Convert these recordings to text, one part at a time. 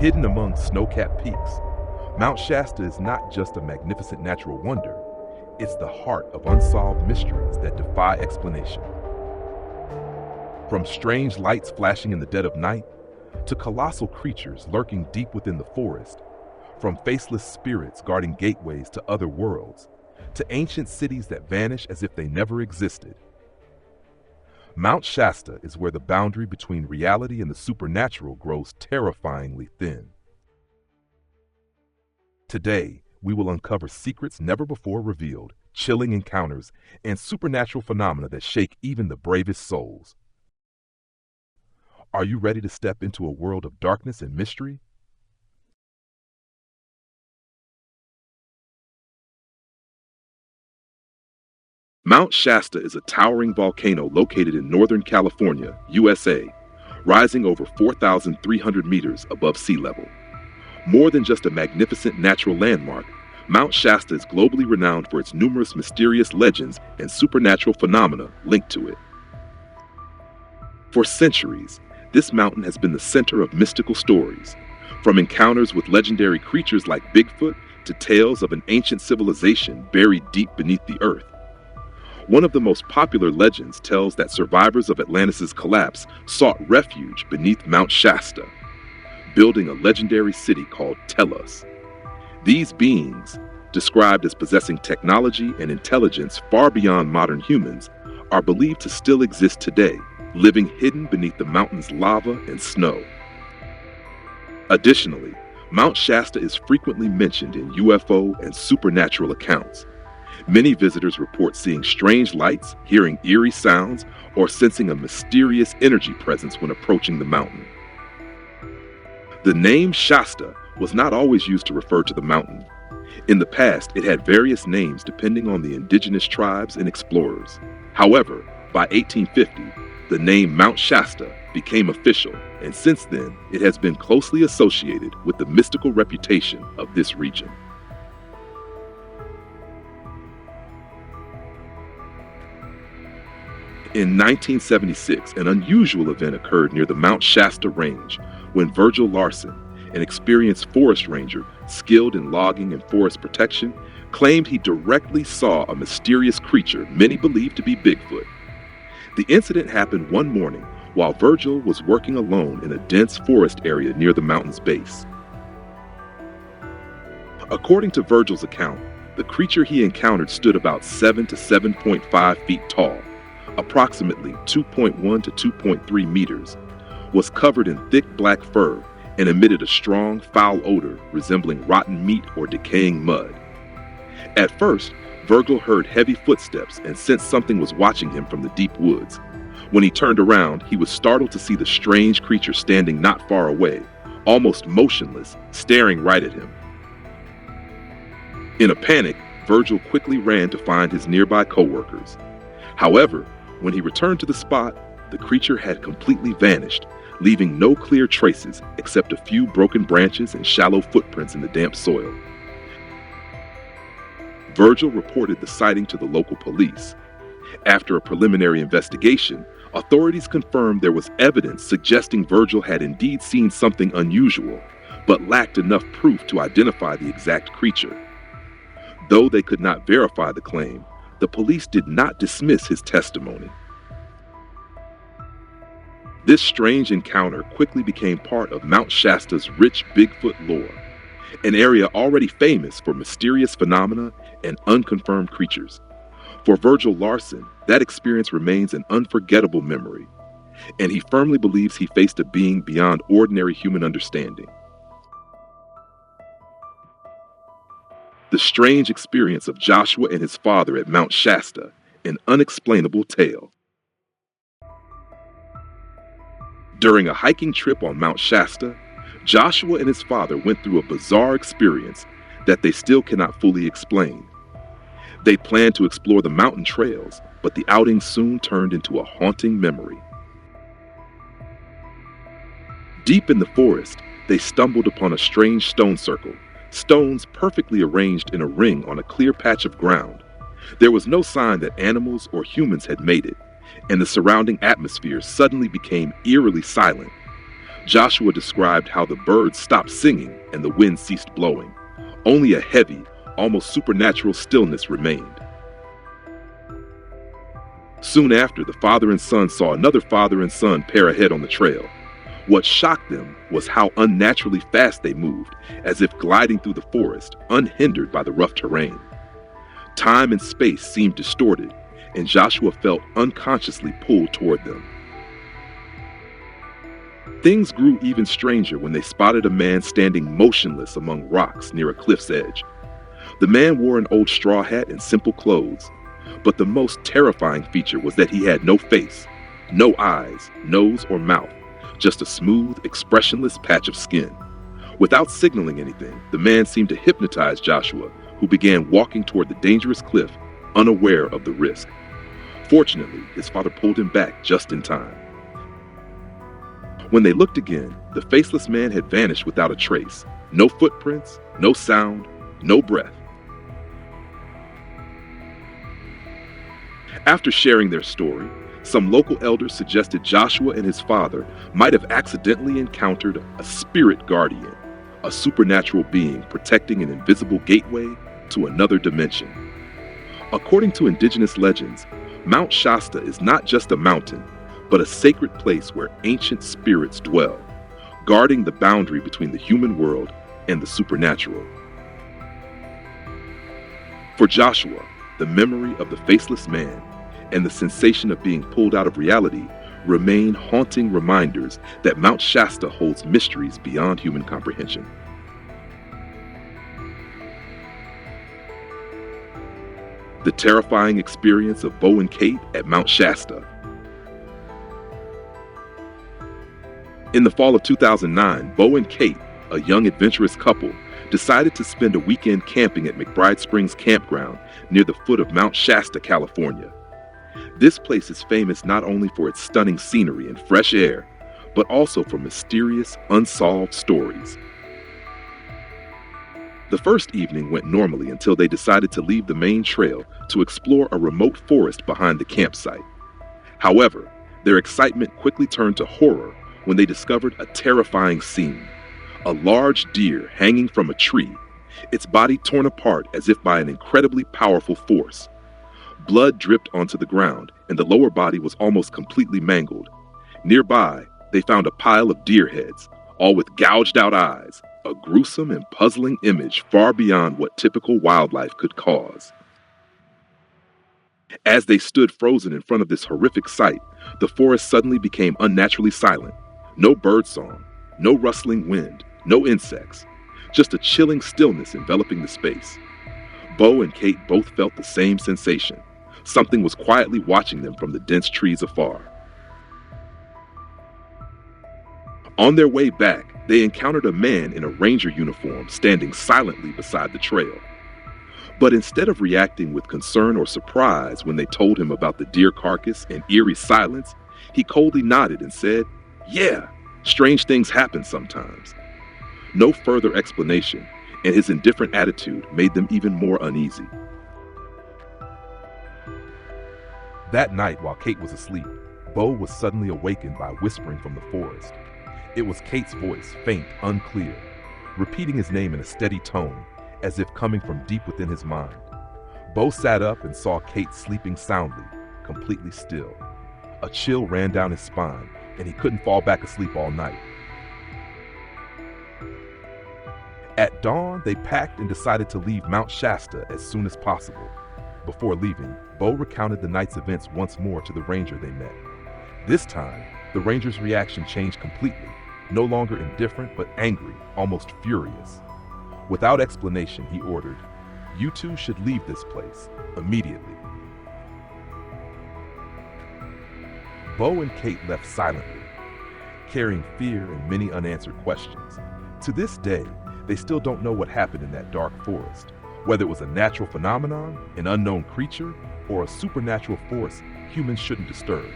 Hidden among snow-capped peaks, Mount Shasta is not just a magnificent natural wonder, it's the heart of unsolved mysteries that defy explanation. From strange lights flashing in the dead of night, to colossal creatures lurking deep within the forest, from faceless spirits guarding gateways to other worlds, to ancient cities that vanish as if they never existed. Mount Shasta is where the boundary between reality and the supernatural grows terrifyingly thin. Today, we will uncover secrets never before revealed, chilling encounters, and supernatural phenomena that shake even the bravest souls. Are you ready to step into a world of darkness and mystery? Mount Shasta is a towering volcano located in Northern California, USA, rising over 4,300 meters above sea level. More than just a magnificent natural landmark, Mount Shasta is globally renowned for its numerous mysterious legends and supernatural phenomena linked to it. For centuries, this mountain has been the center of mystical stories, from encounters with legendary creatures like Bigfoot to tales of an ancient civilization buried deep beneath the earth. One of the most popular legends tells that survivors of Atlantis' collapse sought refuge beneath Mount Shasta, building a legendary city called Tellus. These beings, described as possessing technology and intelligence far beyond modern humans, are believed to still exist today, living hidden beneath the mountain's lava and snow. Additionally, Mount Shasta is frequently mentioned in UFO and supernatural accounts. Many visitors report seeing strange lights, hearing eerie sounds, or sensing a mysterious energy presence when approaching the mountain. The name Shasta was not always used to refer to the mountain. In the past, it had various names depending on the indigenous tribes and explorers. However, by 1850, the name Mount Shasta became official, and since then, it has been closely associated with the mystical reputation of this region. In 1976, an unusual event occurred near the Mount Shasta Range when Virgil Larson, an experienced forest ranger skilled in logging and forest protection, claimed he directly saw a mysterious creature many believed to be Bigfoot. The incident happened one morning while Virgil was working alone in a dense forest area near the mountain's base. According to Virgil's account, the creature he encountered stood about 7 to 7.5 feet tall, approximately 2.1 to 2.3 meters, was covered in thick black fur, and emitted a strong, foul odor resembling rotten meat or decaying mud. At first, Virgil heard heavy footsteps and sensed something was watching him from the deep woods. When he turned around, he was startled to see the strange creature standing not far away, almost motionless, staring right at him. In a panic, Virgil quickly ran to find his nearby coworkers. However, when he returned to the spot, the creature had completely vanished, leaving no clear traces except a few broken branches and shallow footprints in the damp soil. Virgil reported the sighting to the local police. After a preliminary investigation, authorities confirmed there was evidence suggesting Virgil had indeed seen something unusual, but lacked enough proof to identify the exact creature. Though they could not verify the claim, the police did not dismiss his testimony. This strange encounter quickly became part of Mount Shasta's rich Bigfoot lore, an area already famous for mysterious phenomena and unconfirmed creatures. For Virgil Larson, that experience remains an unforgettable memory, and he firmly believes he faced a being beyond ordinary human understanding. The strange experience of Joshua and his father at Mount Shasta, an unexplainable tale. During a hiking trip on Mount Shasta, Joshua and his father went through a bizarre experience that they still cannot fully explain. They planned to explore the mountain trails, but the outing soon turned into a haunting memory. Deep in the forest, they stumbled upon a strange stone circle, stones perfectly arranged in a ring on a clear patch of ground. There was no sign that animals or humans had made it, and the surrounding atmosphere suddenly became eerily silent. Joshua described how the birds stopped singing and the wind ceased blowing. Only a heavy, almost supernatural stillness remained. Soon after, the father and son saw another father and son pair ahead on the trail. What shocked them was how unnaturally fast they moved, as if gliding through the forest, unhindered by the rough terrain. Time and space seemed distorted, and Joshua felt unconsciously pulled toward them. Things grew even stranger when they spotted a man standing motionless among rocks near a cliff's edge. The man wore an old straw hat and simple clothes, but the most terrifying feature was that he had no face, no eyes, nose, or mouth, just a smooth, expressionless patch of skin. Without signaling anything, the man seemed to hypnotize Joshua, who began walking toward the dangerous cliff, unaware of the risk. Fortunately, his father pulled him back just in time. When they looked again, the faceless man had vanished without a trace. No footprints, no sound, no breath. After sharing their story, some local elders suggested Joshua and his father might have accidentally encountered a spirit guardian, a supernatural being protecting an invisible gateway to another dimension. According to indigenous legends, Mount Shasta is not just a mountain, but a sacred place where ancient spirits dwell, guarding the boundary between the human world and the supernatural. For Joshua, the memory of the faceless man and the sensation of being pulled out of reality remain haunting reminders that Mount Shasta holds mysteries beyond human comprehension. The terrifying experience of Bo and Kate at Mount Shasta. In the fall of 2009, Bo and Kate, a young adventurous couple, decided to spend a weekend camping at McBride Springs Campground near the foot of Mount Shasta, California. This place is famous not only for its stunning scenery and fresh air, but also for mysterious, unsolved stories. The first evening went normally until they decided to leave the main trail to explore a remote forest behind the campsite. However, their excitement quickly turned to horror when they discovered a terrifying scene. A large deer hanging from a tree, its body torn apart as if by an incredibly powerful force. Blood dripped onto the ground, and the lower body was almost completely mangled. Nearby, they found a pile of deer heads, all with gouged out eyes, a gruesome and puzzling image far beyond what typical wildlife could cause. As they stood frozen in front of this horrific sight, the forest suddenly became unnaturally silent. No birdsong, no rustling wind, no insects, just a chilling stillness enveloping the space. Bo and Kate both felt the same sensation. Something was quietly watching them from the dense trees afar. On their way back, they encountered a man in a ranger uniform standing silently beside the trail. But instead of reacting with concern or surprise when they told him about the deer carcass and eerie silence, he coldly nodded and said, "Yeah, strange things happen sometimes." No further explanation, and his indifferent attitude made them even more uneasy. That night, while Kate was asleep, Bo was suddenly awakened by whispering from the forest. It was Kate's voice, faint, unclear, repeating his name in a steady tone, as if coming from deep within his mind. Bo sat up and saw Kate sleeping soundly, completely still. A chill ran down his spine, and he couldn't fall back asleep all night. At dawn, they packed and decided to leave Mount Shasta as soon as possible. Before leaving, Bo recounted the night's events once more to the ranger they met. This time, the ranger's reaction changed completely, no longer indifferent but angry, almost furious. Without explanation, he ordered, "You two should leave this place, immediately." Bo and Kate left silently, carrying fear and many unanswered questions. To this day, they still don't know what happened in that dark forest, whether it was a natural phenomenon, an unknown creature, or a supernatural force humans shouldn't disturb.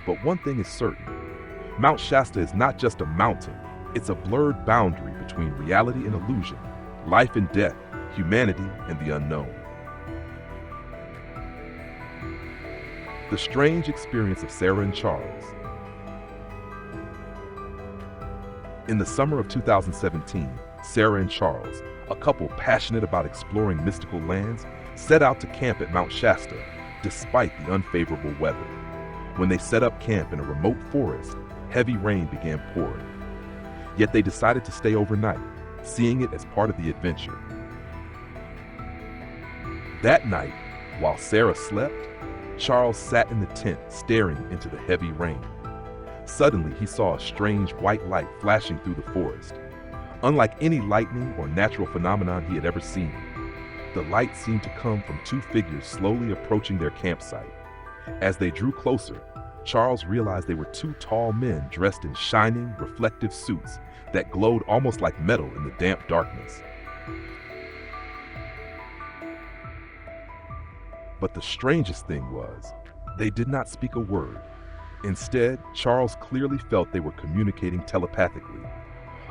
But one thing is certain, Mount Shasta is not just a mountain, it's a blurred boundary between reality and illusion, life and death, humanity and the unknown. The strange experience of Sarah and Charles. In the summer of 2017, Sarah and Charles, a couple passionate about exploring mystical lands, set out to camp at Mount Shasta, despite the unfavorable weather. When they set up camp in a remote forest, heavy rain began pouring. Yet they decided to stay overnight, seeing it as part of the adventure. That night, while Sarah slept, Charles sat in the tent staring into the heavy rain. Suddenly, he saw a strange white light flashing through the forest. Unlike any lightning or natural phenomenon he had ever seen, the light seemed to come from two figures slowly approaching their campsite. As they drew closer, Charles realized they were two tall men dressed in shining, reflective suits that glowed almost like metal in the damp darkness. But the strangest thing was, they did not speak a word. Instead, Charles clearly felt they were communicating telepathically.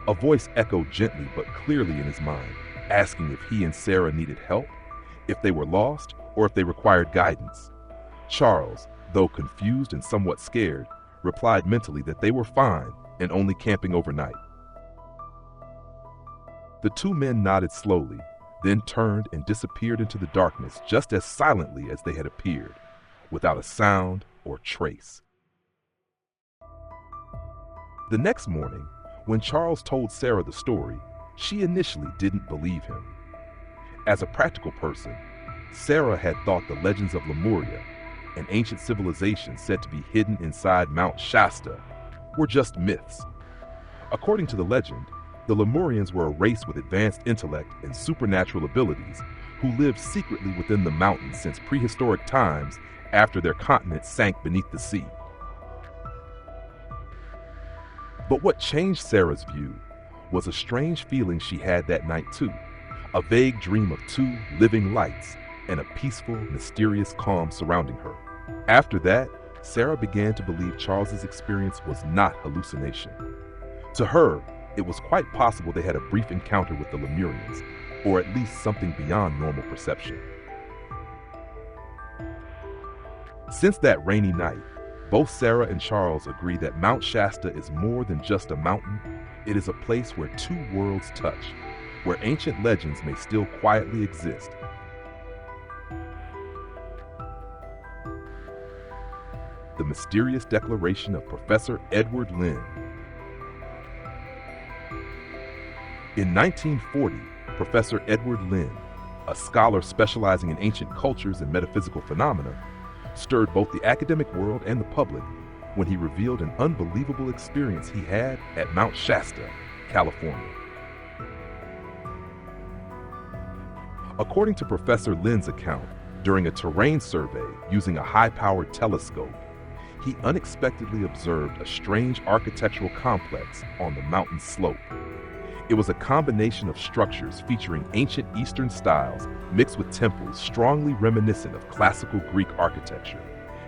A voice echoed gently but clearly in his mind, asking if he and Sarah needed help, if they were lost, or if they required guidance. Charles, though confused and somewhat scared, replied mentally that they were fine and only camping overnight. The two men nodded slowly, then turned and disappeared into the darkness just as silently as they had appeared, without a sound or trace. The next morning, when Charles told Sarah the story, she initially didn't believe him. As a practical person, Sarah had thought the legends of Lemuria, an ancient civilization said to be hidden inside Mount Shasta, were just myths. According to the legend, the Lemurians were a race with advanced intellect and supernatural abilities who lived secretly within the mountains since prehistoric times after their continent sank beneath the sea. But what changed Sarah's view was a strange feeling she had that night too, a vague dream of two living lights and a peaceful, mysterious calm surrounding her. After that, Sarah began to believe Charles's experience was not hallucination. To her, it was quite possible they had a brief encounter with the Lemurians, or at least something beyond normal perception. Since that rainy night, both Sarah and Charles agree that Mount Shasta is more than just a mountain. It is a place where two worlds touch, where ancient legends may still quietly exist. The mysterious declaration of Professor Edward Lynn. In 1940, Professor Edward Lynn, a scholar specializing in ancient cultures and metaphysical phenomena, stirred both the academic world and the public when he revealed an unbelievable experience he had at Mount Shasta, California. According to Professor Lynn's account, during a terrain survey using a high-powered telescope, he unexpectedly observed a strange architectural complex on the mountain's slope. It was a combination of structures featuring ancient Eastern styles mixed with temples strongly reminiscent of classical Greek architecture,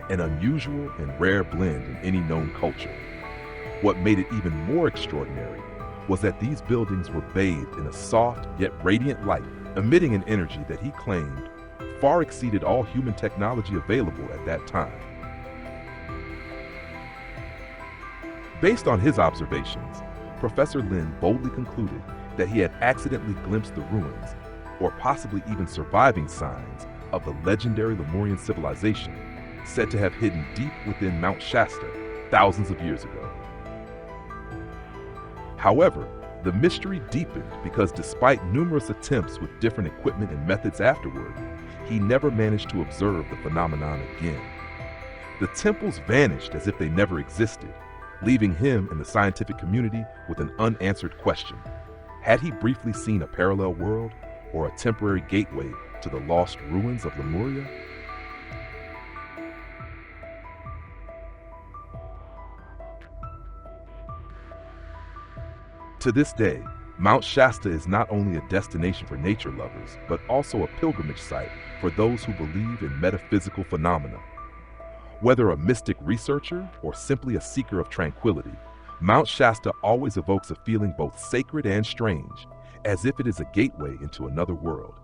an unusual and rare blend in any known culture. What made it even more extraordinary was that these buildings were bathed in a soft yet radiant light, emitting an energy that he claimed far exceeded all human technology available at that time. Based on his observations, Professor Lynn boldly concluded that he had accidentally glimpsed the ruins, or possibly even surviving signs, of the legendary Lemurian civilization said to have hidden deep within Mount Shasta thousands of years ago. However, the mystery deepened because despite numerous attempts with different equipment and methods afterward, he never managed to observe the phenomenon again. The temples vanished as if they never existed, leaving him and the scientific community with an unanswered question. Had he briefly seen a parallel world or a temporary gateway to the lost ruins of Lemuria? To this day, Mount Shasta is not only a destination for nature lovers, but also a pilgrimage site for those who believe in metaphysical phenomena. Whether a mystic researcher or simply a seeker of tranquility, Mount Shasta always evokes a feeling both sacred and strange, as if it is a gateway into another world.